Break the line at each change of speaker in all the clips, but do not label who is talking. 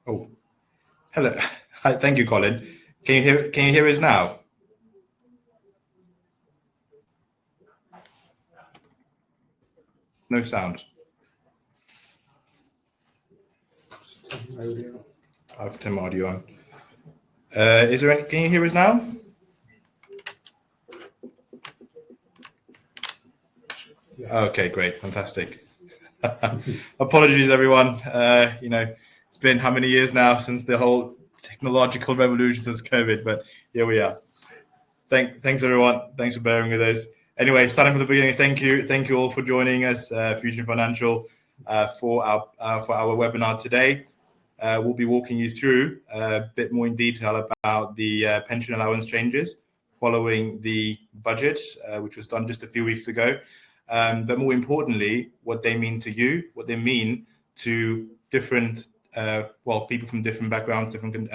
Oh, hello. Hi, thank you, Colin. Can you hear us now? No sound. I've turned my audio on. Is there any? Can you hear us now? Yes. Okay, great, fantastic. Apologies, everyone. It's been how many years now since the whole technological revolution since COVID, but here we are. Thanks, everyone. Thanks for bearing with us. Anyway, starting from the beginning, thank you all for joining us, Fusion Financial, for our webinar today. We'll be walking you through a bit more in detail about the pension allowance changes following the budget, which was done just a few weeks ago. But more importantly, what they mean to you, what they mean to different, people from different backgrounds, different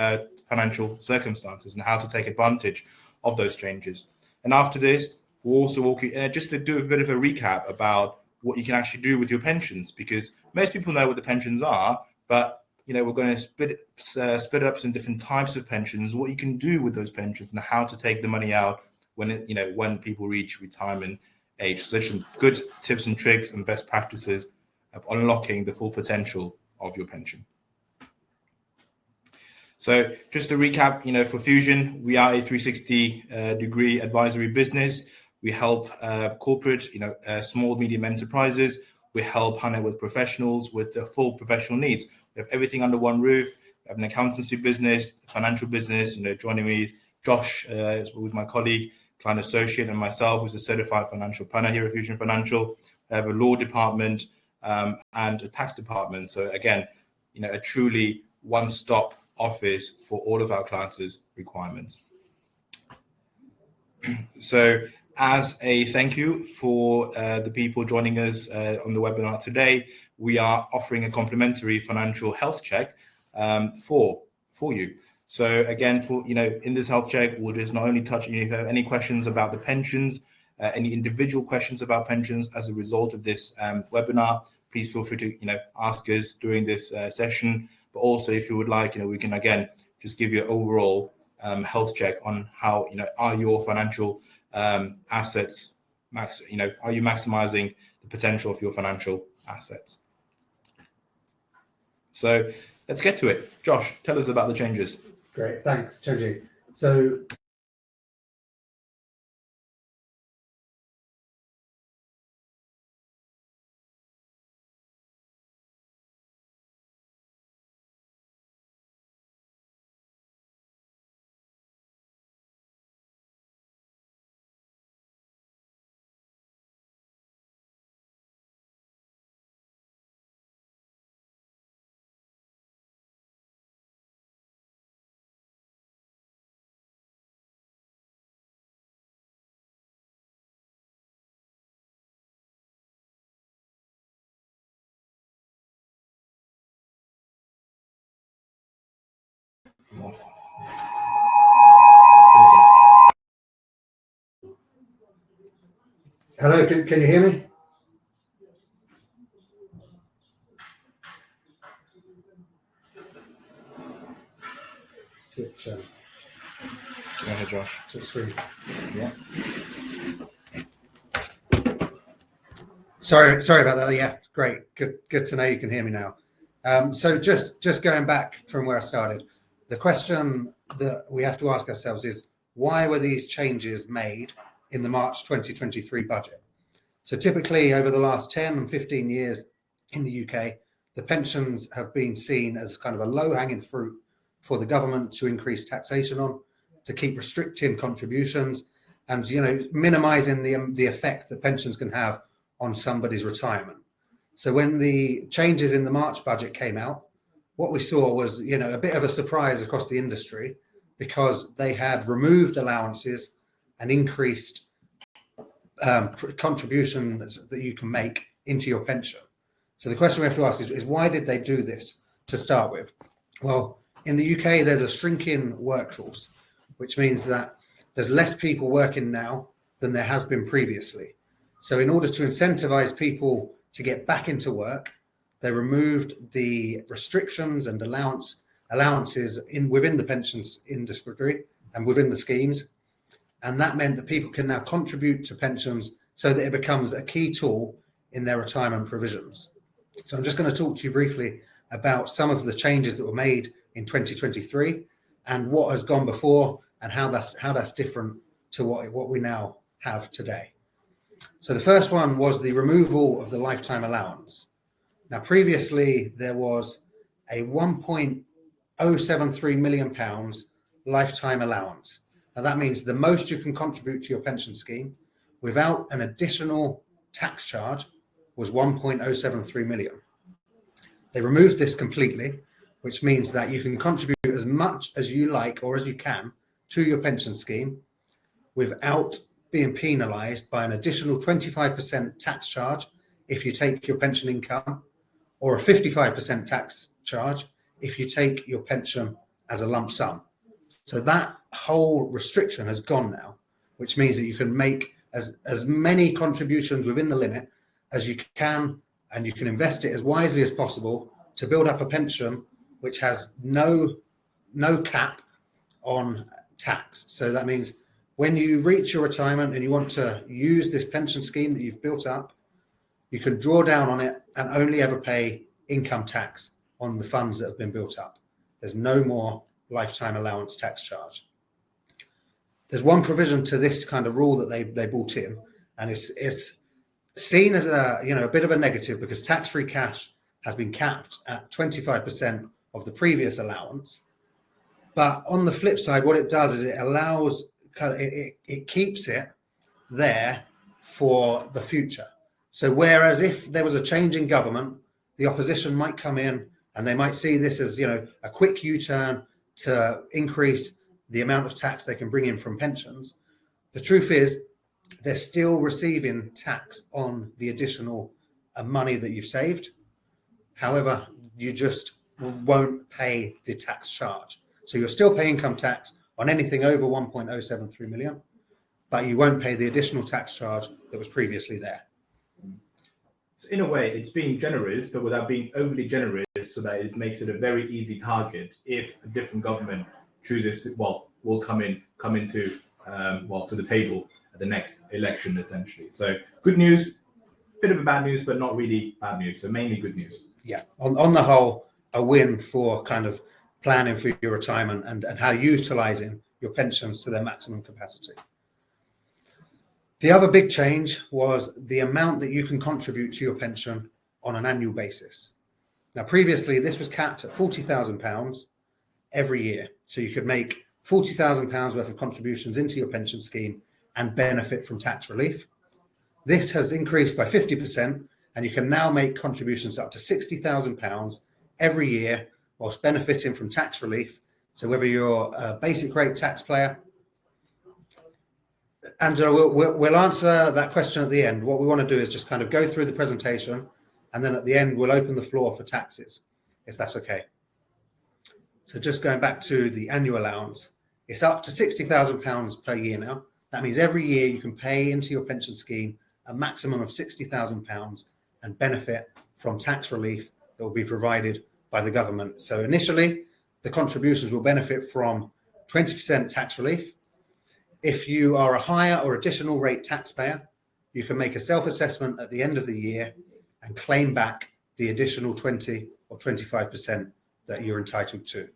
financial circumstances, and how to take advantage of those changes. And after this, we'll also walk you just to do a bit of a recap about what you can actually do with your pensions, because most people know what the pensions are, but we're going to split up some different types of pensions, what you can do with those pensions, and how to take the money out when people reach retirement age. So there's some good tips and tricks and best practices of unlocking the full potential of your pension. So just to recap, for Fusion, we are a 360-degree advisory business. We help corporate, small, medium enterprises. We help high net worth professionals with their full professional needs. We have everything under one roof. We have an accountancy business, financial business. Joining me, Josh, who's my colleague, client associate, and myself, who's a certified financial planner here at Fusion Financial. We have a law department and a tax department. So again, a truly one-stop office for all of our clients' requirements. So as a thank you for the people joining us on the webinar today, we are offering a complimentary financial health check for you. So again, in this health check, we'll just not only touch on if you have any questions about the pensions, any individual questions about pensions as a result of this webinar, please feel free to ask us during this session. But also, if you would like, we can again just give you an overall health check on how are your financial assets are you maximizing the potential of your financial assets? So let's get to it. Josh, tell us about the changes.
Great, thanks, Chenji. So Hello, can you hear me? Switch
Go ahead, Josh.
to screen.
Yeah.
Sorry about that. Yeah, great. Good to know you can hear me now. So just going back from where I started, the question that we have to ask ourselves is, why were these changes made in the March 2023 budget? So typically over the last 10 and 15 years in the UK, the pensions have been seen as kind of a low-hanging fruit for the government to increase taxation on, to keep restricting contributions and, minimizing the effect that pensions can have on somebody's retirement. So when the changes in the March budget came out, what we saw was, a bit of a surprise across the industry, because they had removed allowances and increased contributions that you can make into your pension. So the question we have to ask is why did they do this to start with? Well, in the UK, there's a shrinking workforce, which means that there's less people working now than there has been previously. So in order to incentivize people to get back into work, they removed the restrictions and allowances within the pensions industry and within the schemes. And that meant that people can now contribute to pensions so that it becomes a key tool in their retirement provisions. So I'm just going to talk to you briefly about some of the changes that were made in 2023 and what has gone before and how that's different to what we now have today. So the first one was the removal of the lifetime allowance. Now, previously, there was a £1.073 million lifetime allowance. Now, that means the most you can contribute to your pension scheme without an additional tax charge was 1.073 million. They removed this completely, which means that you can contribute as much as you like or as you can to your pension scheme without being penalised by an additional 25% tax charge if you take your pension income, or a 55% tax charge if you take your pension as a lump sum. So that whole restriction has gone now, which means that you can make as many contributions within the limit as you can, and you can invest it as wisely as possible to build up a pension which has no cap on tax. So that means when you reach your retirement and you want to use this pension scheme that you've built up, you can draw down on it and only ever pay income tax on the funds that have been built up. There's no more lifetime allowance tax charge. There's one provision to this kind of rule that they brought in, and it's seen as a bit of a negative, because tax-free cash has been capped at 25% of the previous allowance. But on the flip side, what it does is it allows it keeps it there for the future. So whereas if there was a change in government, the opposition might come in and they might see this as a quick U-turn to increase the amount of tax they can bring in from pensions. The truth is they're still receiving tax on the additional money that you've saved. However, you just won't pay the tax charge. So you'll still pay income tax on anything over 1.073 million, but you won't pay the additional tax charge that was previously there.
So in a way, it's being generous, but without being overly generous, so that it makes it a very easy target if a different government chooses to, will come into to the table at the next election, essentially. So good news, bit of a bad news, but not really bad news. So mainly good news.
Yeah, on the whole, a win for kind of planning for your retirement and how utilising your pensions to their maximum capacity. The other big change was the amount that you can contribute to your pension on an annual basis. Now, previously, this was capped at £40,000 every year. So you could make £40,000 worth of contributions into your pension scheme and benefit from tax relief. This has increased by 50%, and you can now make contributions up to £60,000 every year whilst benefiting from tax relief. So whether you're a basic rate taxpayer, Angela, we'll answer that question at the end. What we want to do is just kind of go through the presentation, and then at the end, we'll open the floor for taxes, if that's okay. So just going back to the annual allowance, it's up to £60,000 per year now. That means every year you can pay into your pension scheme a maximum of £60,000 and benefit from tax relief that will be provided by the government. So initially, the contributions will benefit from 20% tax relief. If you are a higher or additional rate taxpayer, you can make a self-assessment at the end of the year and claim back the additional 20 or 25% that you're entitled to.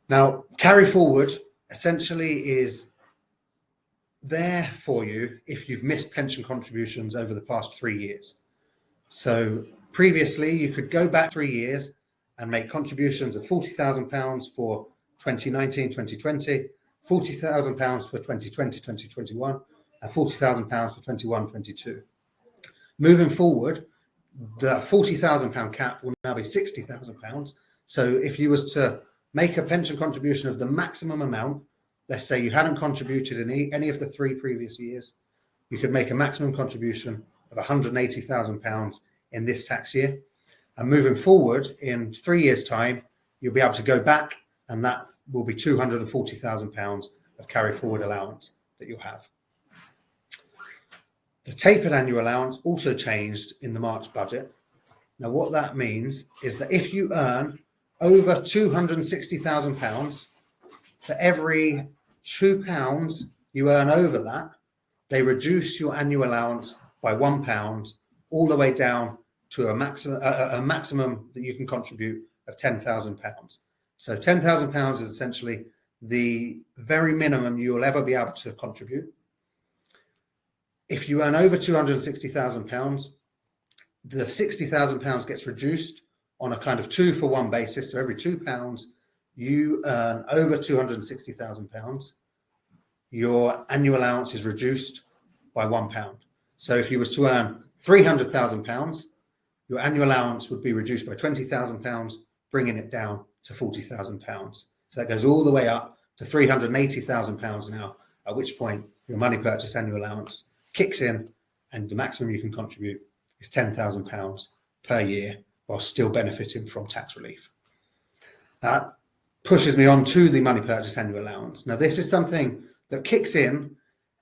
Now, carry forward essentially is there for you if you've missed pension contributions over the past 3 years. So previously, you could go back 3 years and make contributions of £40,000 for 2019, 2020, £40,000 for 2020, 2021, and £40,000 for 21, 22. Moving forward, the £40,000 cap will now be £60,000. So if you was to make a pension contribution of the maximum amount, let's say you hadn't contributed in any of the 3 previous years, you could make a maximum contribution of £180,000 in this tax year. And moving forward, in 3 years' time, you'll be able to go back, and that will be £240,000 of carry forward allowance that you'll have. The tapered annual allowance also changed in the March budget. Now, what that means is that if you earn over £260,000, for every £2 you earn over that, they reduce your annual allowance by £1 all the way down to a maximum that you can contribute of £10,000. So £10,000 is essentially the very minimum you'll ever be able to contribute. If you earn over £260,000, the £60,000 gets reduced on a kind of 2-for-1 basis. So every £2 you earn over £260,000, your annual allowance is reduced by £1. So if you was to earn £300,000, your annual allowance would be reduced by £20,000, bringing it down to £40,000. So that goes all the way up to £380,000 now, at which point your money purchase annual allowance kicks in, and the maximum you can contribute is £10,000 per year while still benefiting from tax relief. That pushes me on to the money purchase annual allowance. Now, this is something that kicks in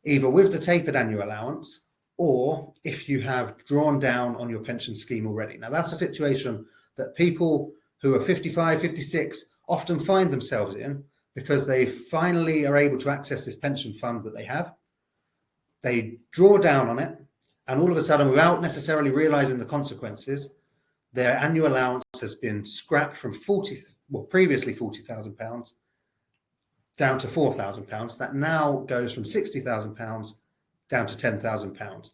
either with the tapered annual allowance or if you have drawn down on your pension scheme already. Now, that's a situation that people who are 55, 56 often find themselves in because they finally are able to access this pension fund that they have. They draw down on it, and all of a sudden, without necessarily realizing the consequences, their annual allowance has been scrapped from previously £40,000 down to £4,000. That now goes from £60,000 down to £10,000.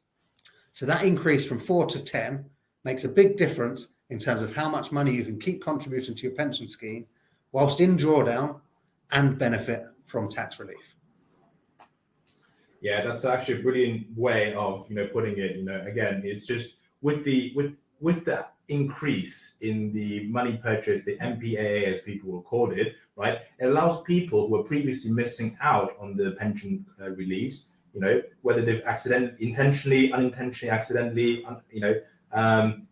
So that increase from 4 to 10 makes a big difference in terms of how much money you can keep contributing to your pension scheme whilst in drawdown and benefit from tax relief.
Yeah, that's actually a brilliant way of putting it. Again, it's just with the increase in the money purchase, the MPAA as people will call it, right? It allows people who were previously missing out on the pension reliefs, whether they've intentionally, unintentionally, accidentally,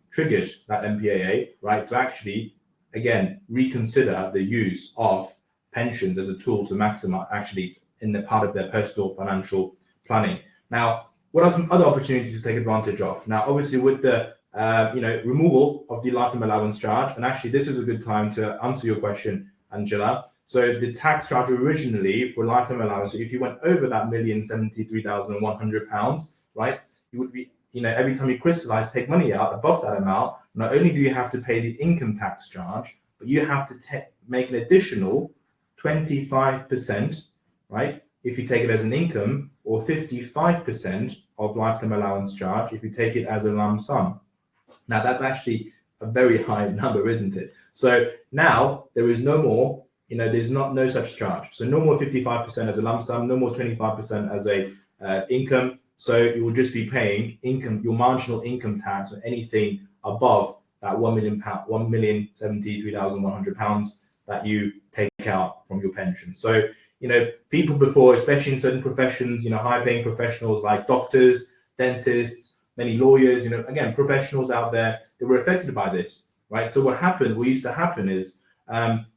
triggered that MPAA, right? To actually, again, reconsider the use of pensions as a tool to maximize actually in the part of their personal financial planning. Now, what are some other opportunities to take advantage of? Now, obviously, with the removal of the lifetime allowance charge, and actually, this is a good time to answer your question, Angela. So, the tax charge originally for lifetime allowance, so if you went over that £1,073,100, right, you would be, every time you crystallize, take money out above that amount. Not only do you have to pay the income tax charge, but you have to make an additional 25%, right? If you take it as an income, or 55% of lifetime allowance charge if you take it as a lump sum. Now, that's actually a very high number, isn't it? So now there is no more, there's no such charge. So no more 55% as a lump sum, no more 25% as a income. So you will just be paying your marginal income tax on anything above that £1 million, £1,073,100 that you take out from your pension. So people before, especially in certain professions, high-paying professionals like doctors, dentists, many lawyers, again, professionals out there, they were affected by this, right? So what used to happen is,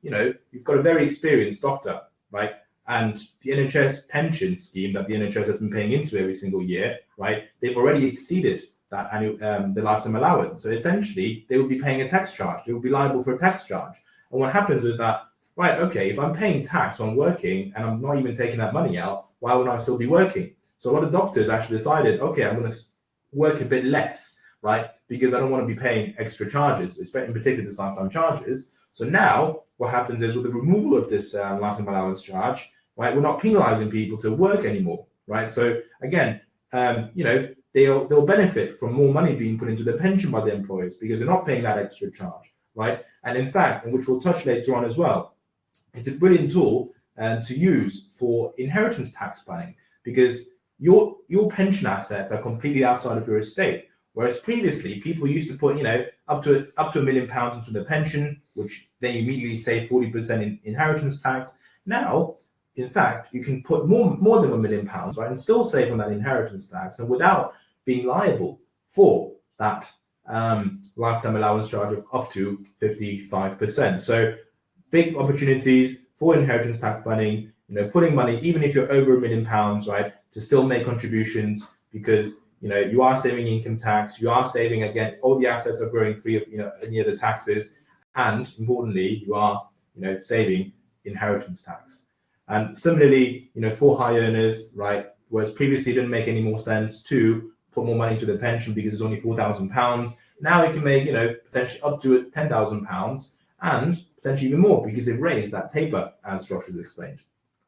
you've got a very experienced doctor, right? And the NHS pension scheme that the NHS has been paying into every single year, right? They've already exceeded that annual the lifetime allowance. So essentially, they will be paying a tax charge. They will be liable for a tax charge. And what happens is that, right, okay, if I'm paying tax when I'm working and I'm not even taking that money out, why would I still be working? So a lot of doctors actually decided, okay, I'm going to work a bit less, right? Because I don't want to be paying extra charges, in particular this lifetime charges. So now what happens is with the removal of this lifetime allowance charge, right, we're not penalizing people to work anymore, right? So again, they'll benefit from more money being put into their pension by the employers because they're not paying that extra charge, right? And in fact, and which we'll touch later on as well, it's a brilliant tool to use for inheritance tax planning because your pension assets are completely outside of your estate. Whereas previously, people used to put, up to £1 million into their pension, which they immediately save 40% in inheritance tax. Now, in fact, you can put more than £1 million, right, and still save on that inheritance tax, and without being liable for that lifetime allowance charge of up to 55%. So, big opportunities for inheritance tax planning. Putting money, even if you're over £1 million, right, to still make contributions because you are saving income tax, you are saving, again, all the assets are growing free of any other taxes, and importantly, you are saving inheritance tax. And similarly, for high earners, right, whereas previously it didn't make any more sense to put more money into the pension because it's only £4,000. Now you can make potentially up to £10,000 and potentially even more because they've raised that taper, as Josh has explained,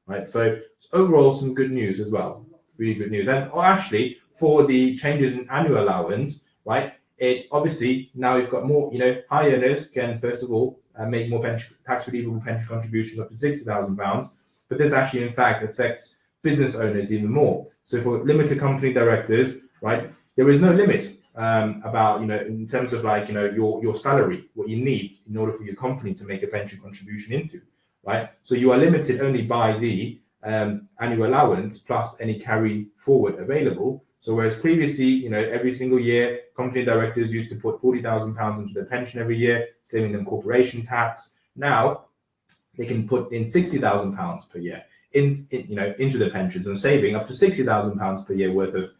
right? So overall, some good news as well, really good news. And actually, for the changes in annual allowance, right, it obviously now you've got more, high earners can first of all make more tax relievable pension contributions up to £60,000, but this actually in fact affects business owners even more. So for limited company directors, right, there is no limit about in terms of your salary, what you need in order for your company to make a pension contribution into, right? So you are limited only by the annual allowance plus any carry forward available. So whereas previously, every single year, company directors used to put £40,000 into their pension every year, saving them corporation tax. Now they can put in £60,000 per year into their pensions and saving up to £60,000 per year worth of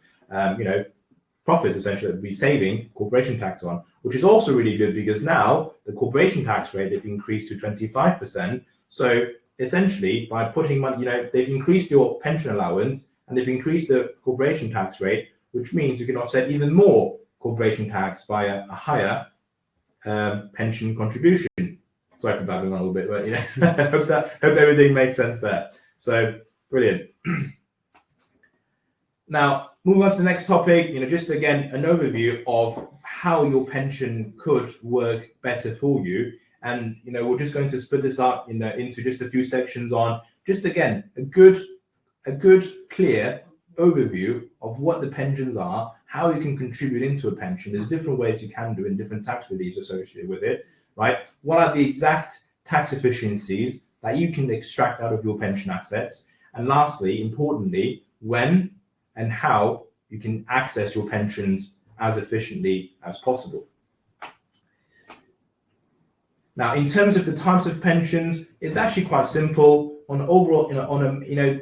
profits essentially that we'll be saving corporation tax on, which is also really good because now the corporation tax rate they've increased to 25%. So essentially, by putting money, they've increased your pension allowance and they've increased the corporation tax rate, which means you can offset even more corporation tax by a higher pension contribution. Sorry for babbling on a little bit, but hope everything makes sense there. So brilliant. Now, moving on to the next topic, just again an overview of how your pension could work better for you. And we're just going to split this up into just a few sections on just again a good clear overview of what the pensions are, how you can contribute into a pension. There's different ways you can do it and different tax reliefs associated with it, right? What are the exact tax efficiencies that you can extract out of your pension assets? And lastly, importantly, when and how you can access your pensions as efficiently as possible. Now, in terms of the types of pensions, it's actually quite simple. On overall,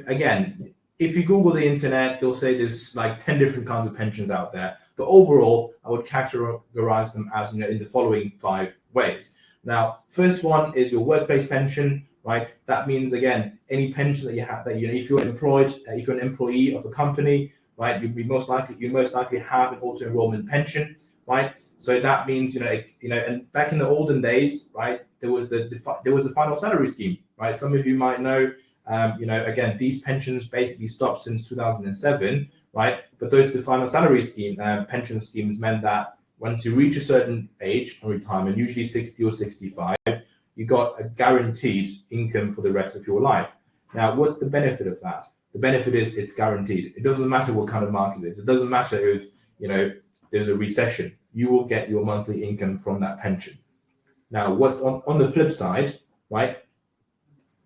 again, if you Google the internet, they'll say there's like 10 different kinds of pensions out there. But overall, I would categorize them as in the following 5 ways. Now, first one is your workplace pension, right? That means again, any pension that you have, that if you're employed, if you're an employee of a company, right, you most likely have an auto enrollment pension, right? So that means and back in the olden days, right, there was the final salary scheme, right? Some of you might know, again, these pensions basically stopped since 2007, right? But the final salary scheme pension schemes meant that once you reach a certain age of retirement, usually 60 or 65, you got a guaranteed income for the rest of your life. Now, what's the benefit of that? The benefit is it's guaranteed. It doesn't matter what kind of market it is. It doesn't matter if there's a recession. You will get your monthly income from that pension. Now, what's on the flip side, right?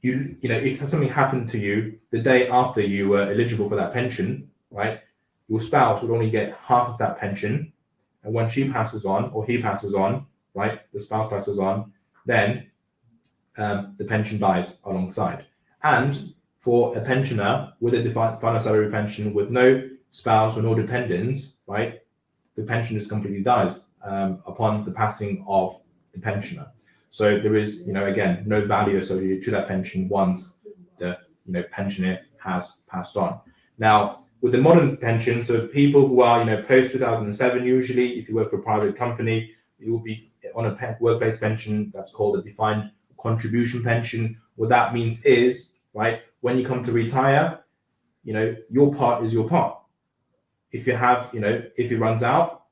If something happened to you the day after you were eligible for that pension, right? Your spouse would only get half of that pension, and when she passes on or he passes on, right? The spouse passes on, then the pension dies alongside. And
for a pensioner with a defined final salary pension with no spouse or no dependents, right? The pension just completely dies upon the passing of the pensioner. So there is, again, no value associated to that pension once the, pensioner has passed on. Now, with the modern pension, so people who are, post 2007, usually, if you work for a private company, you will be on a workplace pension that's called a defined contribution pension. What that means is, right, when you come to retire, your part is your part. If you have, if it runs out,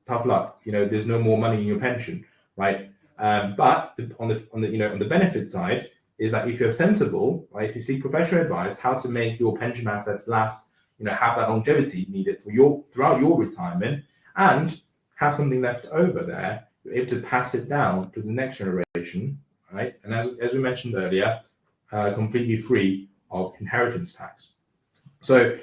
tough luck. There's no more money in your pension, right? But on the benefit side is that if you're sensible, right, if you seek professional advice, how to make your pension assets last, have that longevity needed for throughout your retirement, and have something left over there, you're able to pass it down to the next generation, right? And as we mentioned earlier, completely free of inheritance tax. So,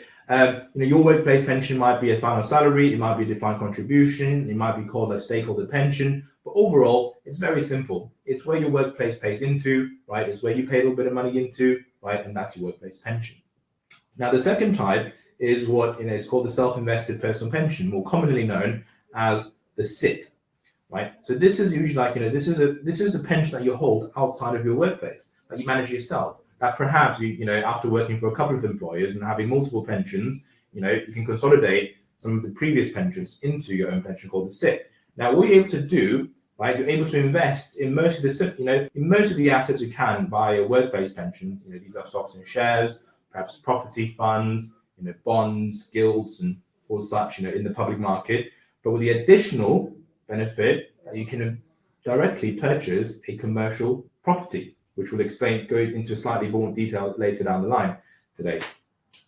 your workplace pension might be a final salary, it might be a defined contribution, it might be called a stakeholder pension, but overall, it's very simple. It's where your workplace pays into, right? It's where you pay a little bit of money into, right? And that's your workplace pension. Now, the second type is what is called the self-invested personal pension, more commonly known as the SIP, right? So this is usually like, this is a pension that you hold outside of your workplace, that you manage yourself. That perhaps after working for a couple of employers and having multiple pensions, you can consolidate some of the previous pensions into your own pension called the SIP. Now, what you're able to do, right? You're able to invest in most of the SIP, in most of the assets you can buy a workplace pension. These are stocks and shares, perhaps property funds, bonds, gilts, and all such, in the public market. But with the additional benefit, you can directly purchase a commercial property, which we'll go into slightly more detail later down the line today.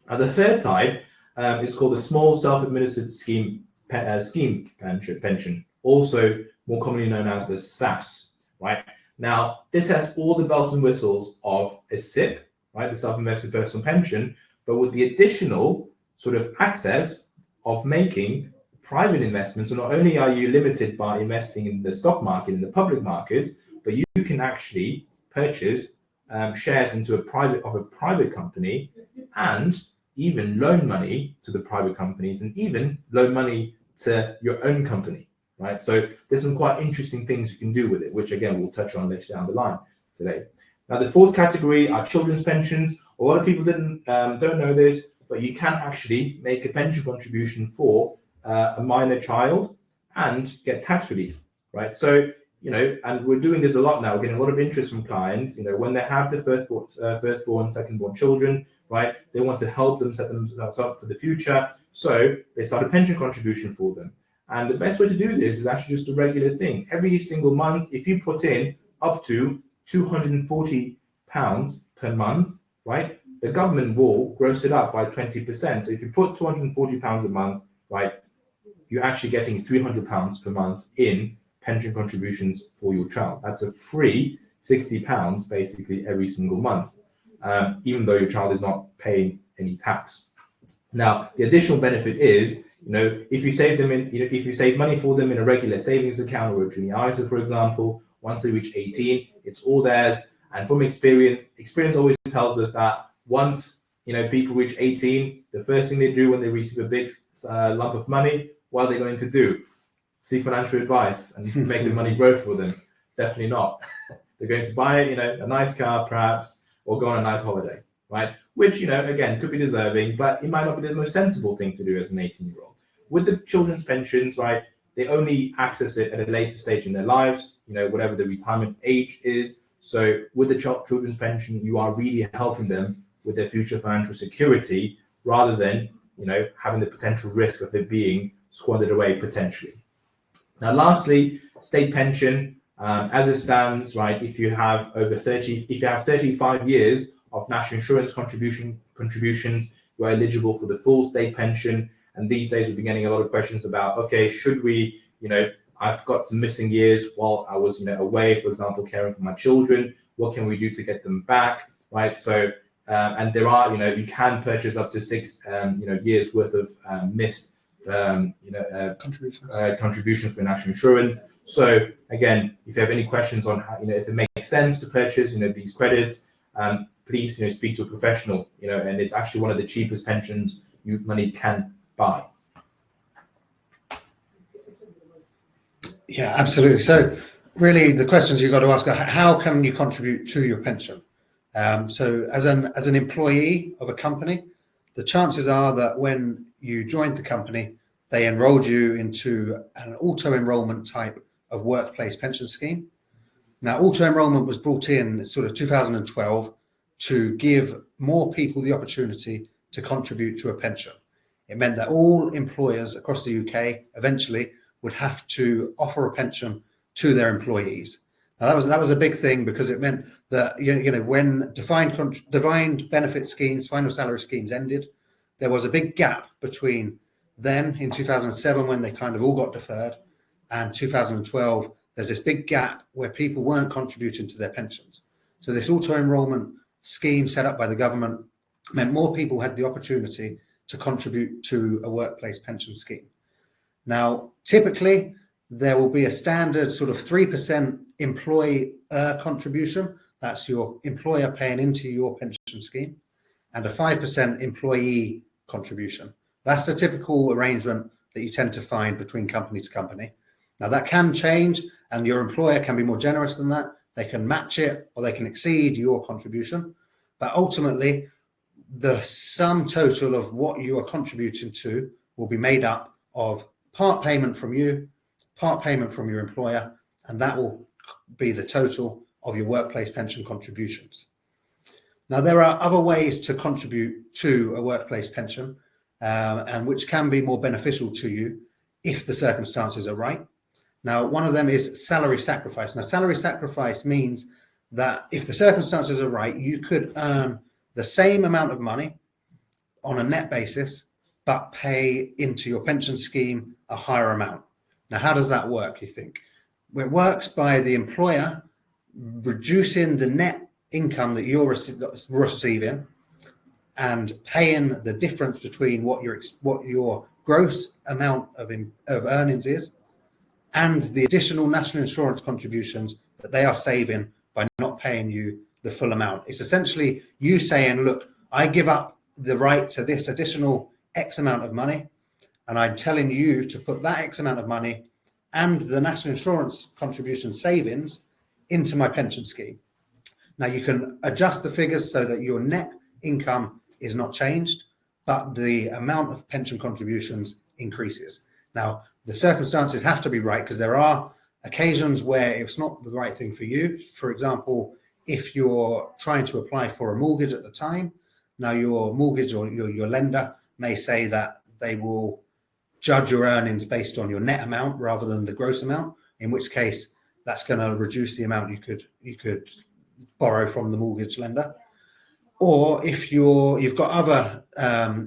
Now, the third type is called the small self-administered scheme pension, also more commonly known as the SAS, right? Now, this has all the bells and whistles of a SIP, right, the self-invested personal pension, but with the additional sort of access of making private investments. So not only are you limited by investing in the stock market, in the public markets, but you can actually purchase shares into a private company, and even loan money to the private companies, and even loan money to your own company, right? So there's some quite interesting things you can do with it, which again we'll touch on later down the line today. Now, the fourth category are children's pensions. A lot of people don't know this, but you can actually make a pension contribution for a minor child and get tax relief, right? So, and we're doing this a lot now. We're getting a lot of interest from clients, when they have the firstborn, secondborn children, right? They want to help them set themselves up for the future. So they start a pension contribution for them. And the best way to do this is actually just a regular thing. Every single month, if you put in up to £240 per month, right? The government will gross it up by 20%. So if you put £240 a month, right, you're actually getting £300 per month in pension contributions for your child. That's a free £60 basically every single month, even though your child is not paying any tax. Now, the additional benefit is, if you save them if you save money for them in a regular savings account or a junior ISA, for example, once they reach 18, it's all theirs. And from experience always tells us that once people reach 18, the first thing they do when they receive a big lump of money, what are they going to do? Seek financial advice and make the money grow for them? Definitely not. They're going to buy a nice car perhaps, or go on a nice holiday, right? Which again could be deserving, but it might not be the most sensible thing to do as an 18-year-old. With the children's pensions, right, they only access it at a later stage in their lives, whatever the retirement age is. So with the children's pension, you are really helping them with their future financial security, rather than having the potential risk of it being squandered away potentially. Now, lastly, state pension, as it stands, right, if you have 35 years of national insurance contributions, you are eligible for the full state pension. And these days we've been getting a lot of questions about, okay, should we, I've got some missing years while I was, away, for example, caring for my children. What can we do to get them back, right? So, and there are, you can purchase up to 6, years worth of missed, contributions for national insurance. So again, if you have any questions on how, if it makes sense to purchase, these credits, please, speak to a professional, and it's actually one of the cheapest pensions money can buy.
Yeah, absolutely. So really the questions you've got to ask are, how can you contribute to your pension? So as an employee of a company, the chances are that when you joined the company, they enrolled you into an auto-enrollment type of workplace pension scheme. Now, auto-enrollment was brought in sort of 2012 to give more people the opportunity to contribute to a pension. It meant that all employers across the UK eventually would have to offer a pension to their employees. Now, that was a big thing, because it meant that when defined benefit schemes, final salary schemes ended, there was a big gap between then in 2007, when they kind of all got deferred, and 2012. There's this big gap where people weren't contributing to their pensions. So this auto-enrollment scheme set up by the government meant more people had the opportunity to contribute to a workplace pension scheme. Now, typically, there will be a standard sort of 3% employee contribution. That's your employer paying into your pension scheme, and a 5% employee contribution. That's the typical arrangement that you tend to find between company to company. Now, that can change, and your employer can be more generous than that. They can match it, or they can exceed your contribution. But ultimately, the sum total of what you are contributing to will be made up of part payment from you, part payment from your employer, and that will be the total of your workplace pension contributions. Now, there are other ways to contribute to a workplace pension, and which can be more beneficial to you if the circumstances are right. Now, one of them is salary sacrifice. Now, salary sacrifice means that if the circumstances are right, you could earn the same amount of money on a net basis, but pay into your pension scheme a higher amount. Now, how does that work, you think? Well, it works by the employer reducing the net income that you're receiving and paying the difference between what your gross amount of earnings is and the additional national insurance contributions that they are saving by not paying you the full amount. It's essentially you saying, look, I give up the right to this additional X amount of money, and I'm telling you to put that X amount of money and the national insurance contribution savings into my pension scheme. Now, you can adjust the figures so that your net income is not changed, but the amount of pension contributions increases. Now, the circumstances have to be right, because there are occasions where it's not the right thing for you. For example, if you're trying to apply for a mortgage at the time, now your mortgage or your lender may say that they will judge your earnings based on your net amount rather than the gross amount, in which case that's going to reduce the amount you could borrow from the mortgage lender. Or if you've got other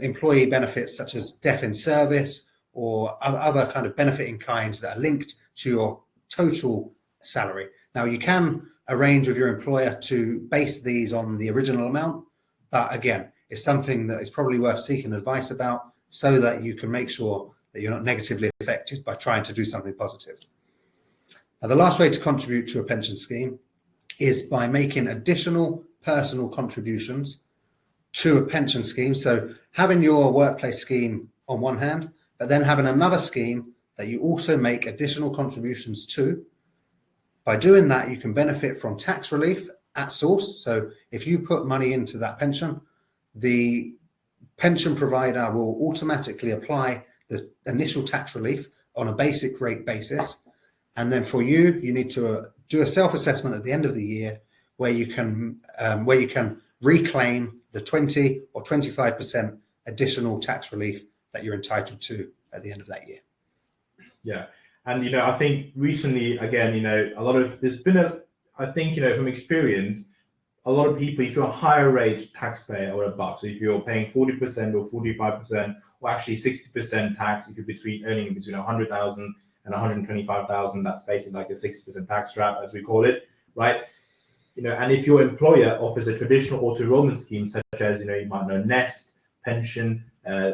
employee benefits such as death in service or other kind of benefiting kinds that are linked to your total salary. Now, you can arrange with your employer to base these on the original amount, but again, it's something that is probably worth seeking advice about so that you can make sure that you're not negatively affected by trying to do something positive. Now, the last way to contribute to a pension scheme is by making additional personal contributions to a pension scheme. So having your workplace scheme on one hand, but then having another scheme that you also make additional contributions to. By doing that, you can benefit from tax relief at source. So if you put money into that pension, the pension provider will automatically apply the initial tax relief on a basic rate basis. And then for you, you need to do a self-assessment at the end of the year where you can reclaim the 20 or 25% additional tax relief that you're entitled to at the end of that year.
Yeah. And, I think recently, again, there's been I think, from experience, a lot of people, if you're a higher rate taxpayer or above, so if you're paying 40% or 45%, or actually 60% tax, if you're earning between 100,000 and 125,000, that's basically like a 60% tax trap, as we call it, right? And if your employer offers a traditional auto-enrollment scheme, such as, you might know Nest pension,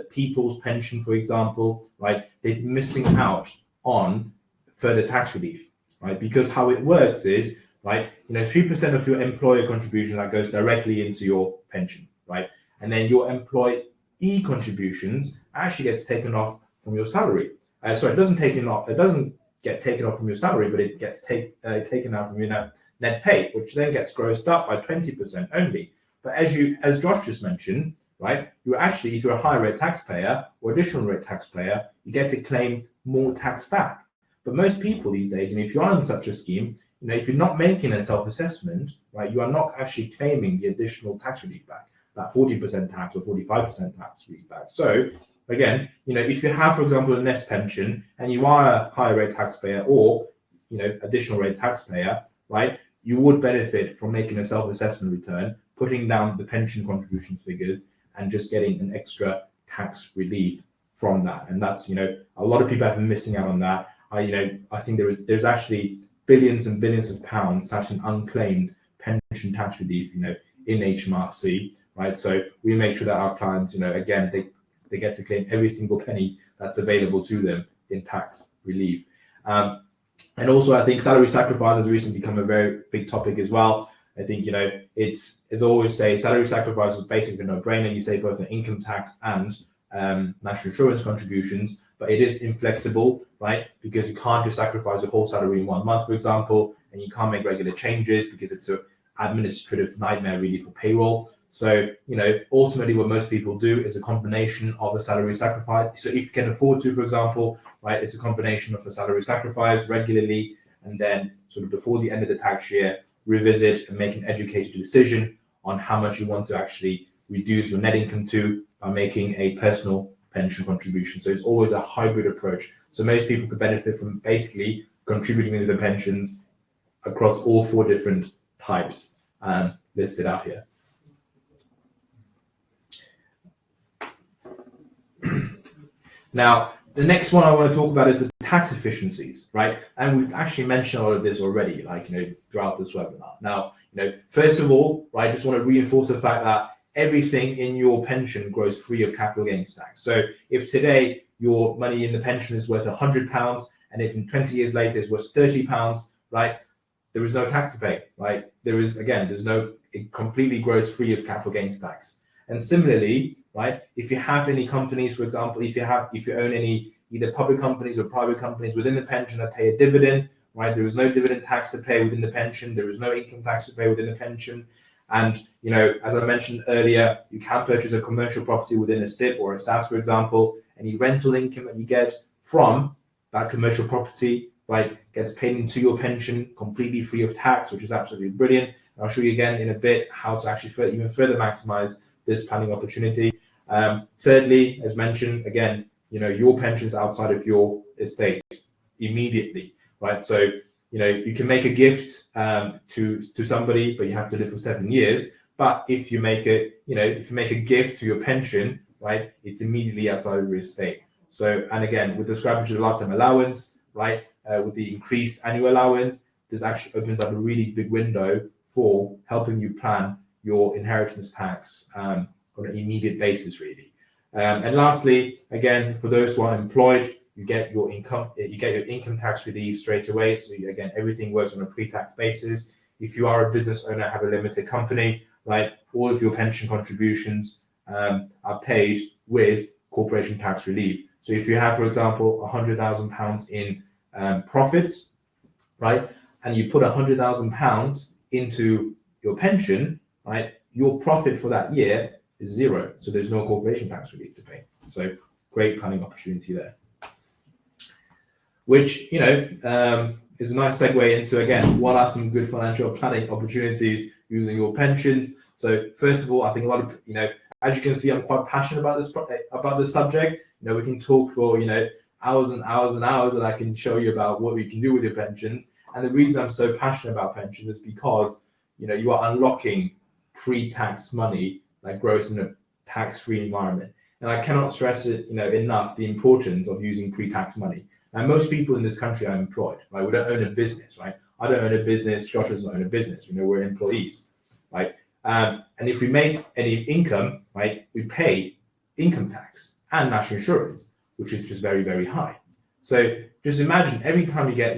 People's pension, for example, right? They're missing out on further tax relief, right? Because how it works is right? 3% of your employer contribution that goes directly into your pension, right? And then your employee contributions actually gets taken off from your salary. It doesn't get taken off from your salary, but it gets taken out from your net pay, which then gets grossed up by 20% only. But as Josh just mentioned, right, you're actually, if you're a higher rate taxpayer or additional rate taxpayer, you get to claim more tax back. But most people these days, if you are in such a scheme, if you're not making a self-assessment, right, you are not actually claiming the additional tax relief back, that 40% tax or 45% tax relief back. So again, if you have, for example, a nest pension and you are a higher rate taxpayer or, additional rate taxpayer, right, you would benefit from making a self-assessment return, putting down the pension contributions figures and just getting an extra tax relief from that. And that's, a lot of people have been missing out on that. I think there's actually billions and billions of pounds such an unclaimed pension tax relief, in HMRC, right? So we make sure that our clients, again, they get to claim every single penny that's available to them in tax relief. And also, I think salary sacrifice has recently become a very big topic as well. I think, it's, as I always say, salary sacrifice is basically a no-brainer. You save both the income tax and national insurance contributions, but it is inflexible, right? Because you can't just sacrifice your whole salary in 1 month, for example, and you can't make regular changes because it's an administrative nightmare really for payroll. So, ultimately what most people do is a combination of a salary sacrifice. So if you can afford to, for example, right, it's a combination of a salary sacrifice regularly, and then sort of before the end of the tax year, revisit and make an educated decision on how much you want to actually reduce your net income to by making a personal pension contribution. So it's always a hybrid approach. So most people could benefit from basically contributing to the pensions across all 4 different types listed out here. Now, the next one I want to talk about is the tax efficiencies, right? And we've actually mentioned all of this already, throughout this webinar. Now, first of all, right, I just want to reinforce the fact that everything in your pension grows free of capital gains tax. So if today your money in the pension is worth £100, and if in 20 years later it's worth £30, right, there is no tax to pay, right? It completely grows free of capital gains tax. And similarly, right, if you have any companies, for example, if you own any either public companies or private companies within the pension that pay a dividend, right, there is no dividend tax to pay within the pension, there is no income tax to pay within the pension. And, as I mentioned earlier, you can purchase a commercial property within a SIP or a SAS, for example. Any rental income that you get from that commercial property, right, gets paid into your pension completely free of tax, which is absolutely brilliant. And I'll show you again in a bit how to actually even further maximize this planning opportunity. Thirdly, as mentioned, again, your pension's outside of your estate immediately, right? So, you can make a gift to somebody, but you have to live for 7 years. But if you make a gift to your pension, right, it's immediately outside of your estate. So, and again, with the scrappage of the lifetime allowance, right, with the increased annual allowance, this actually opens up a really big window for helping you plan your inheritance tax on an immediate basis, really. And lastly, again, for those who are employed, you get your income tax relief straight away. So again, everything works on a pre-tax basis. If you are a business owner, have a limited company, right, all of your pension contributions are paid with corporation tax relief. So if you have, for example, £100,000 in profits, right, and you put £100,000 into your pension, right, your profit for that year is 0. So there's no corporation tax relief to pay. So great planning opportunity there. Which, is a nice segue into, again, what are some good financial planning opportunities using your pensions? So first of all, I think a lot of, as you can see, I'm quite passionate about this subject. We can talk for, hours and hours and hours, and I can show you about what we can do with your pensions. And the reason I'm so passionate about pensions is because, you are unlocking pre-tax money that grows in a tax-free environment. And I cannot stress it, enough, the importance of using pre-tax money. Now, most people in this country are employed, right? We don't own a business, right? I don't own a business. Josh doesn't own a business. We're employees, right? And if we make any income, right, we pay income tax and national insurance, which is just very, very high. So just imagine every time you get,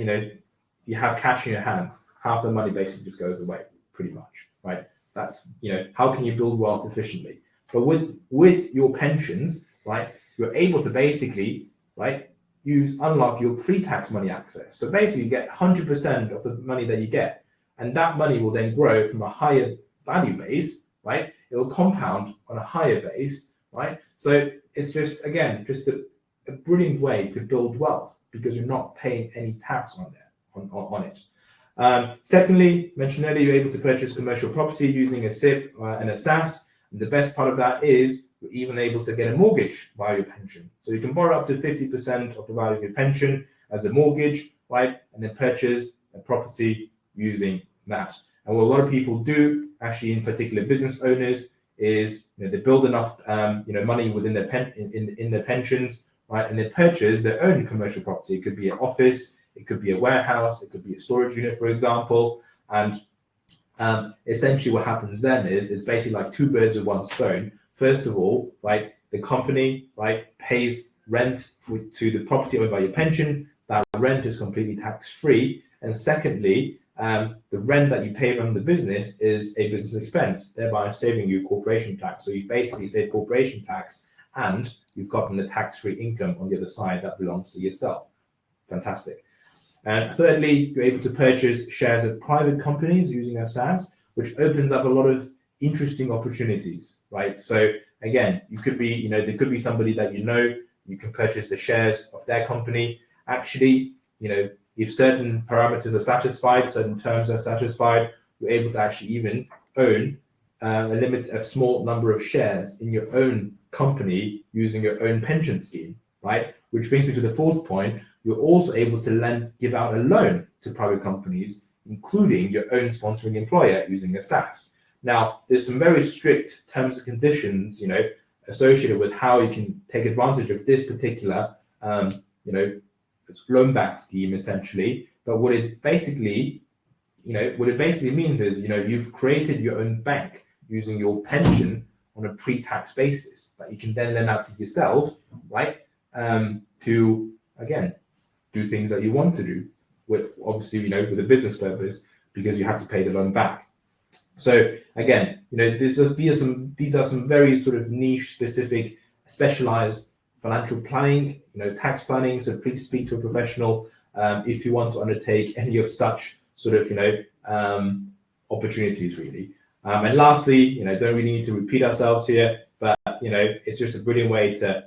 you have cash in your hands, half the money basically just goes away, pretty much, right? That's, how can you build wealth efficiently? But with your pensions, right, you're able to basically, right, unlock your pre-tax money access. So basically you get 100% of the money that you get, and that money will then grow from a higher value base, right? It will compound on a higher base, right? So it's just, again, just a brilliant way to build wealth because you're not paying any tax on it. Secondly, mentioned earlier, you're able to purchase commercial property using a SIP and a SAS. And the best part of that is you're even able to get a mortgage via your pension. So you can borrow up to 50% of the value of your pension as a mortgage, right? And then purchase a property using that. And what a lot of people do, actually, in particular business owners, is they build enough money within their in their pensions, right? And they purchase their own commercial property. It could be an office, it could be a warehouse, it could be a storage unit, for example. And essentially what happens then is it's basically like two birds with one stone. First of all, right, the company, right, pays rent to the property owned by your pension. That rent is completely tax-free. And secondly, the rent that you pay from the business is a business expense, thereby saving you corporation tax. So you've basically saved corporation tax and you've gotten the tax-free income on the other side that belongs to yourself. Fantastic. And thirdly, you're able to purchase shares of private companies using a SAS, which opens up a lot of interesting opportunities, right? So again, you could be, there could be somebody that you can purchase the shares of their company. Actually, if certain parameters are satisfied, certain terms are satisfied, you're able to actually even own a small number of shares in your own company using your own pension scheme, right? Which brings me to the fourth point. You're also able to give out a loan to private companies, including your own sponsoring employer using a SAS. Now, there's some very strict terms and conditions, associated with how you can take advantage of this particular, loan back scheme, essentially. But what it basically means is, you've created your own bank using your pension on a pre-tax basis that you can then lend out to yourself, right? To, again, do things that you want to do with, obviously, with a business purpose, because you have to pay the loan back. So again, these are some very sort of niche, specific, specialized financial planning, tax planning. So please speak to a professional if you want to undertake any of such sort of, opportunities, really. And lastly, don't really need to repeat ourselves here, but it's just a brilliant way to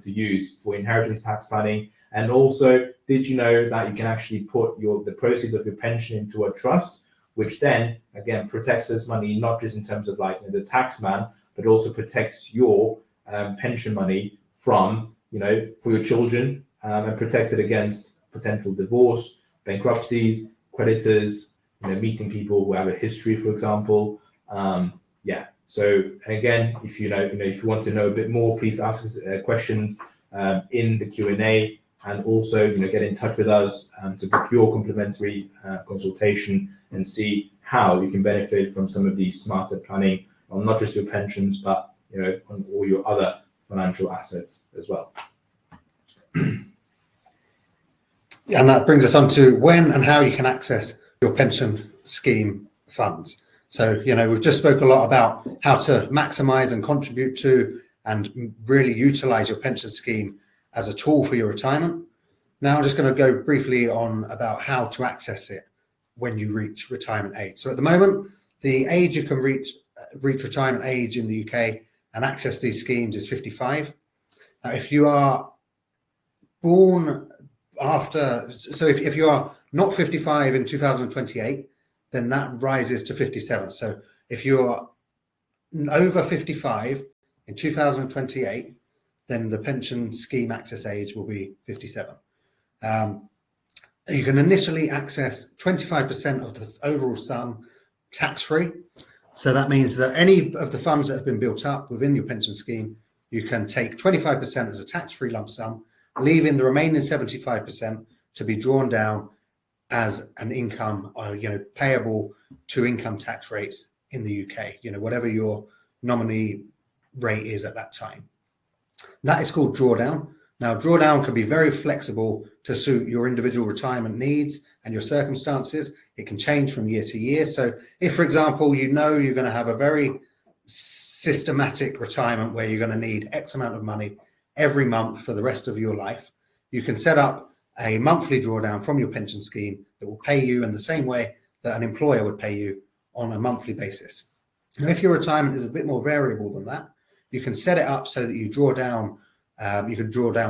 to use for inheritance tax planning. And also, did you know that you can actually put the proceeds of your pension into a trust, which then again protects this money, not just in terms of like the tax man, but also protects your pension money from for your children, and protects it against potential divorce, bankruptcies, creditors, meeting people who have a history, for example. So again, if if you want to know a bit more, please ask us questions in the Q&A, and also get in touch with us to book your complimentary consultation and see how you can benefit from some of these smarter planning on not just your pensions, but on all your other financial assets as well.
Yeah, and that brings us on to when and how you can access your pension scheme funds. So, we've just spoke a lot about how to maximize and contribute to and really utilize your pension scheme as a tool for your retirement. Now I'm just going to go briefly on about how to access it when you reach retirement age. So at the moment, the age you can reach retirement age in the UK and access these schemes is 55. Now, if you are born after, so if you are not 55 in 2028, then that rises to 57. So if you're over 55 in 2028, then the pension scheme access age will be 57. You can initially access 25% of the overall sum tax-free. So that means that any of the funds that have been built up within your pension scheme, you can take 25% as a tax-free lump sum, leaving the remaining 75% to be drawn down as an income, payable to income tax rates in the UK, whatever your nominee rate is at that time. That is called drawdown. Now, drawdown can be very flexible to suit your individual retirement needs and your circumstances. It can change from year to year. So if, for example, you know you're going to have a very systematic retirement where you're going to need X amount of money every month for the rest of your life, you can set up a monthly drawdown from your pension scheme that will pay you in the same way that an employer would pay you on a monthly basis. Now, if your retirement is a bit more variable than that, you can set it up so that you draw down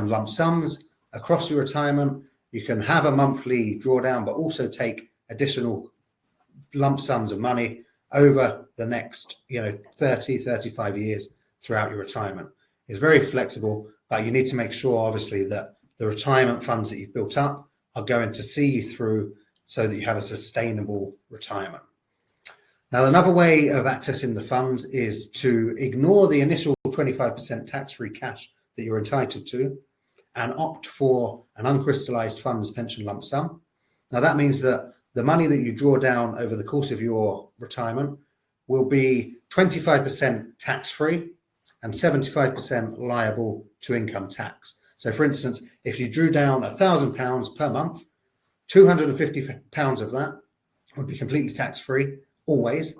lump sums across your retirement. You can have a monthly drawdown, but also take additional lump sums of money over the next 30, 35 years throughout your retirement. It's very flexible, but you need to make sure, obviously, that the retirement funds that you've built up are going to see you through so that you have a sustainable retirement. Now, another way of accessing the funds is to ignore the initial 25% tax-free cash that you're entitled to and opt for an uncrystallized funds pension lump sum. Now, that means that the money that you draw down over the course of your retirement will be 25% tax-free and 75% liable to income tax. So, for instance, if you drew down £1,000 per month, £250 of that would be completely tax-free always,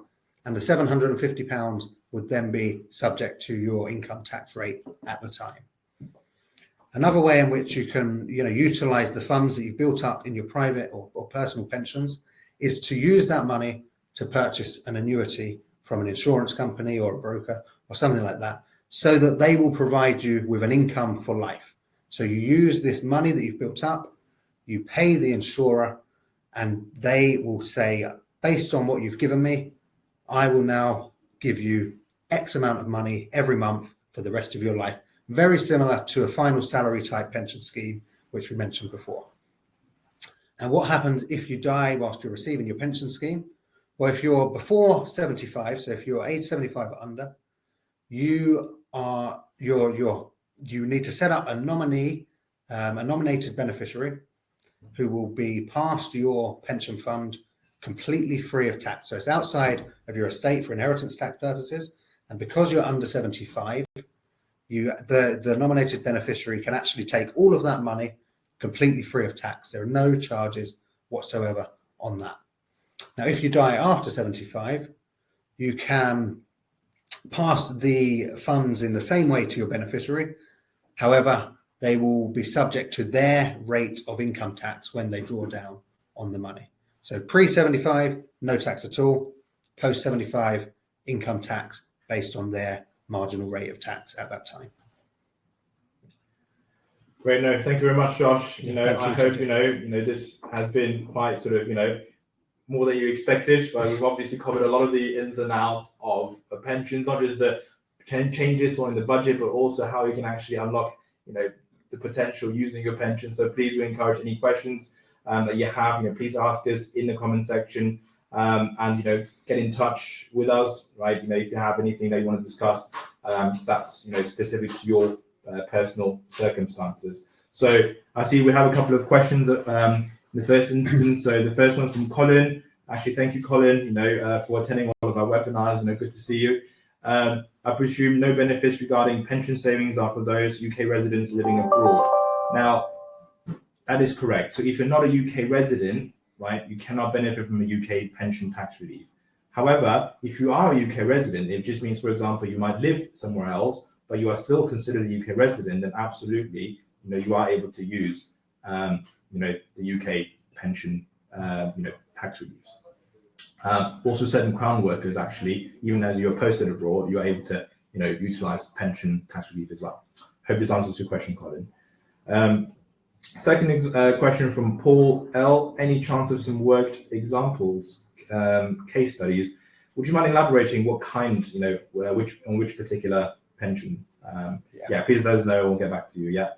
and the £750 would then be subject to your income tax rate at the time. Another way in which you can utilize the funds that you've built up in your private or personal pensions is to use that money to purchase an annuity from an insurance company or a broker or something like that, so that they will provide you with an income for life. So you use this money that you've built up, you pay the insurer, and they will say, based on what you've given me, I will now give you X amount of money every month for the rest of your life. Very similar to a final salary type pension scheme, which we mentioned before. And what happens if you die whilst you're receiving your pension scheme? Well, if you're before 75, so if you're age 75 or under, you need to set up a nominee, a nominated beneficiary, who will be passed your pension fund completely free of tax. So it's outside of your estate for inheritance tax purposes. And because you're under 75, the nominated beneficiary can actually take all of that money completely free of tax. There are no charges whatsoever on that. Now, if you die after 75, you can pass the funds in the same way to your beneficiary. However, they will be subject to their rate of income tax when they draw down on the money. So pre-75, no tax at all. Post-75, income tax based on their marginal rate of tax at that time.
Great. No, thank you very much, Josh. I hope this has been quite sort of more than you expected, but we've obviously covered a lot of the ins and outs of pensions, not just the changes in the budget, but also how you can actually unlock the potential using your pension. So please, we encourage any questions that you have, please ask us in the comment section, and get in touch with us, right? If you have anything that you want to discuss, that's specific to your personal circumstances. So I see we have a couple of questions in the first instance. So the first one's from Colin. Actually, thank you, Colin, for attending all of our webinars. Good to see you. I presume no benefits regarding pension savings are for those UK residents living abroad. Now, that is correct. So if you're not a UK resident, right, you cannot benefit from a UK pension tax relief. However, if you are a UK resident, it just means, for example, you might live somewhere else, but you are still considered a UK resident, then absolutely, you are able to use, the UK pension, tax reliefs. Also, certain Crown workers, actually, even as you're posted abroad, you're able to, utilize pension tax relief as well. Hope this answers your question, Colin. Second question from Paul L. Any chance of some worked examples, case studies? Would you mind elaborating what kind, which particular pension? Please let us know. We'll get back to you. Yeah.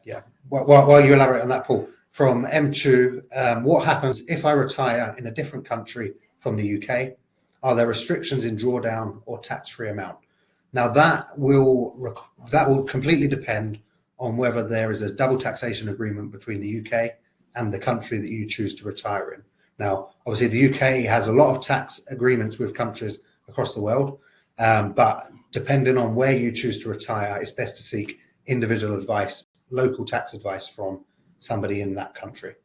While you elaborate on that, Paul, from M2, what happens if I retire in a different country from the UK? Are there restrictions in drawdown or tax-free amount? Now that will completely depend on whether there is a double taxation agreement between the UK and the country that you choose to retire in. Now, obviously, the UK has a lot of tax agreements with countries across the world, but depending on where you choose to retire, it's best to seek individual advice local tax advice from somebody in that country.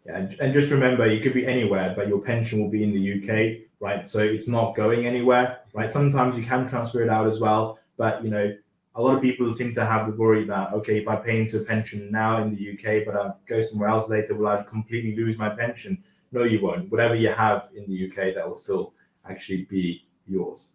Yeah, and just remember, you could be anywhere, but your pension will be in the UK, right? So it's not going anywhere, right? Sometimes you can transfer it out as well, but a lot of people seem to have the worry that, okay, if I pay into a pension now in the UK, but I go somewhere else later, will I completely lose my pension? No, you won't. Whatever you have in the UK, that will still actually be yours.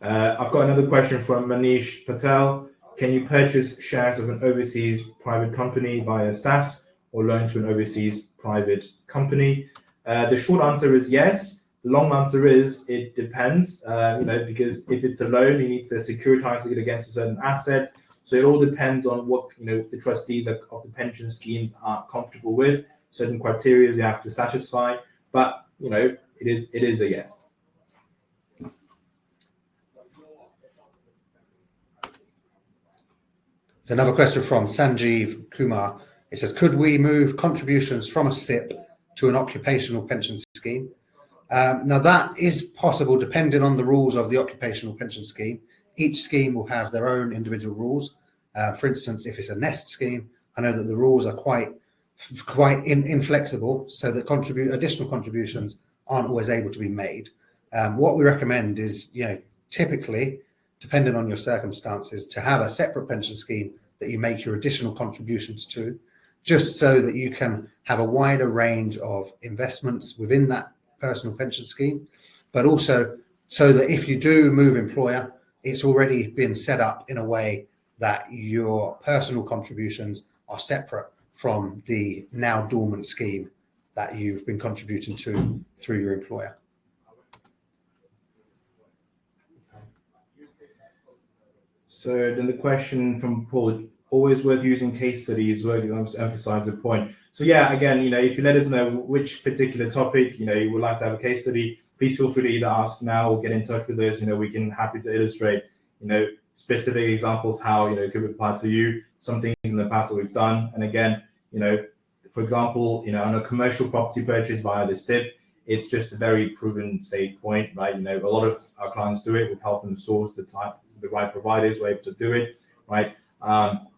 I've got another question from Manish Patel. Can you purchase shares of an overseas private company via SAS or loan to an overseas private company? The short answer is yes. The long answer is it depends, because if it's a loan, you need to securitize it against a certain asset. So it all depends on what the trustees of the pension schemes are comfortable with. Certain criteria you have to satisfy, but it is a yes.
There's another question from Sanjeev Kumar. It says, could we move contributions from a SIP to an occupational pension scheme? Now that is possible depending on the rules of the occupational pension scheme. Each scheme will have their own individual rules. For instance, if it's a nest scheme, I know that the rules are quite inflexible, so that additional contributions aren't always able to be made. What we recommend is, typically, depending on your circumstances, to have a separate pension scheme that you make your additional contributions to, just so that you can have a wider range of investments within that personal pension scheme, but also so that if you do move employer, it's already been set up in a way that your personal contributions are separate from the now dormant scheme that you've been contributing to through your employer.
So then the question from Paul, always worth using case studies, where you want to emphasize the point. So yeah, again, if you let us know which particular topic, you would like to have a case study, please feel free to either ask now or get in touch with us. We can happy to illustrate, specific examples, how, it could apply to you, some things in the past that we've done. And again, for example, on a commercial property purchase via the SIP, it's just a very proven safe point, right? A lot of our clients do it. We've helped them source the right providers who are able to do it, right?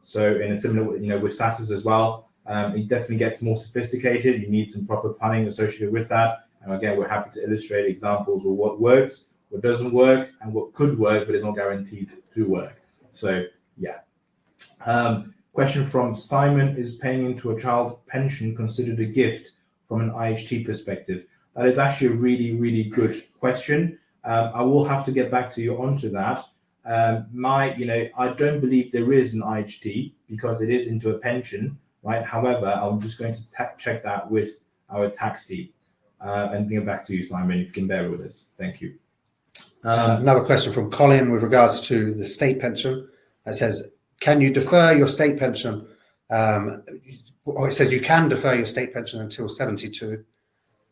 So in a similar, with SASs as well, it definitely gets more sophisticated. You need some proper planning associated with that. And again, we're happy to illustrate examples of what works, what doesn't work, and what could work, but is not guaranteed to work. So yeah. Question from Simon, is paying into a child pension considered a gift from an IHT perspective? That is actually a really, really good question. I will have to get back to you onto that. I don't believe there is an IHT because it is into a pension, right? However, I'm just going to check that with our tax team and bring it back to you, Simon, if you can bear with us. Thank you.
Another question from Colin with regards to the state pension. It says, can you defer your state pension? Or it says you can defer your state pension until 72.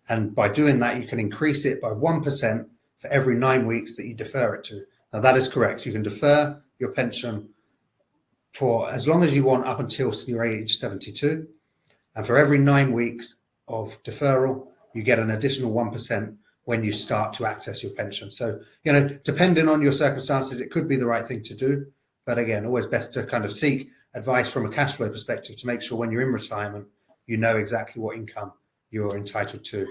And by doing that, you can increase it by 1% for every 9 weeks that you defer it to. Now, that is correct. You can defer your pension for as long as you want up until your age 72. And for every 9 weeks of deferral, you get an additional 1% when you start to access your pension. So, depending on your circumstances, it could be the right thing to do. But again, always best to kind of seek advice from a cash flow perspective to make sure when you're in retirement, you know exactly what income you're entitled to.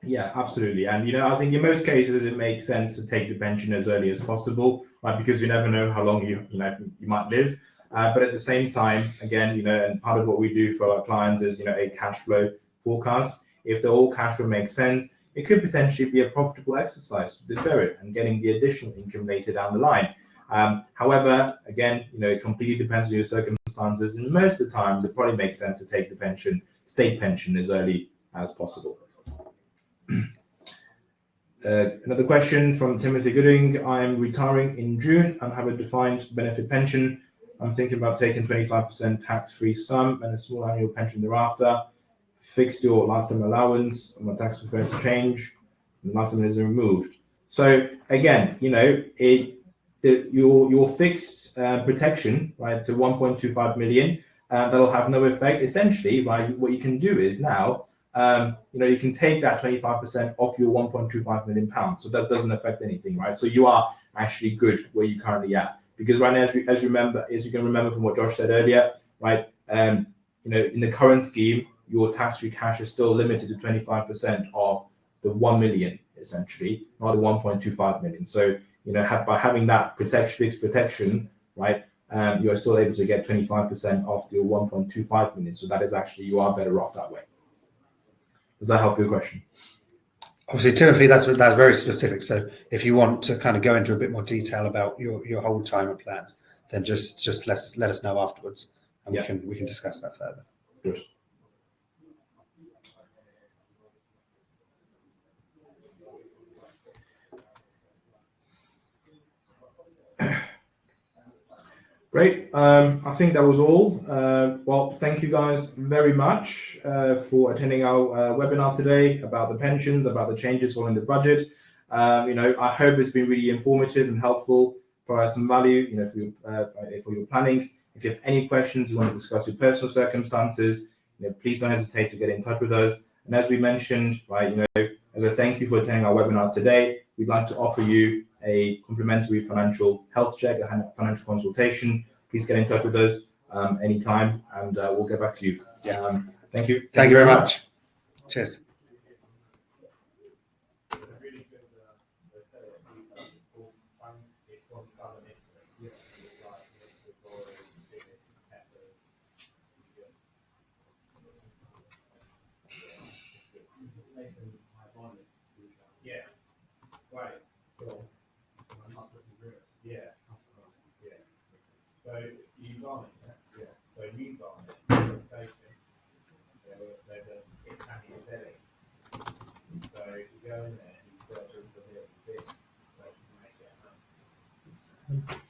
Yeah, absolutely. And, I think in most cases, it makes sense to take the pension as early as possible, right? Because you never know how long you might live. But at the same time, again, and part of what we do for our clients is, a cash flow forecast. If the whole cash flow makes sense, it could potentially be a profitable exercise to defer it and getting the additional income later down the line. However, again, it completely depends on your circumstances. And most of the time, it probably makes sense to take the state pension as early as possible. Another question from Timothy Gooding. I'm retiring in June and have a defined benefit pension. I'm thinking about taking 25% tax-free sum and a small annual pension thereafter. Fixed your lifetime allowance and my tax preference change, and lifetime is removed. So again, your fixed protection, right, to 1.25 million, that'll have no effect. Essentially, right, what you can do is now, you can take that 25% off your 1.25 million pounds. So that doesn't affect anything, right? So you are actually good where you currently at. Because right now, as you can remember from what Josh said earlier, right? In the current scheme, your tax-free cash is still limited to 25% of the 1 million, essentially, not the 1.25 million. So, by having that fixed protection, right, you're still able to get 25% off your 1.25 million. So that is actually, you are better off that way. Does that help your question?
Obviously, Timothy, that's very specific. So if you want to kind of go into a bit more detail about your whole timer plans, then just let us know afterwards, and we can discuss that further.
Good. Great. I think that was all. Well, thank you guys very much for attending our webinar today about the pensions, about the changes following the budget. I hope it's been really informative and helpful, provide some value, for your planning. If you have any questions, you want to discuss your personal circumstances, please don't hesitate to get in touch with us. And as we mentioned, right, as a thank you for attending our webinar today, we'd like to offer you a complimentary financial health check, a financial consultation. Please get in touch with us anytime, and we'll get back to you. Thank you.
Thank you very much. Cheers.
So you've got it, yeah. So you've got it. There's a Italian deli. So you go in there and you search for the little bit so you can make it happen.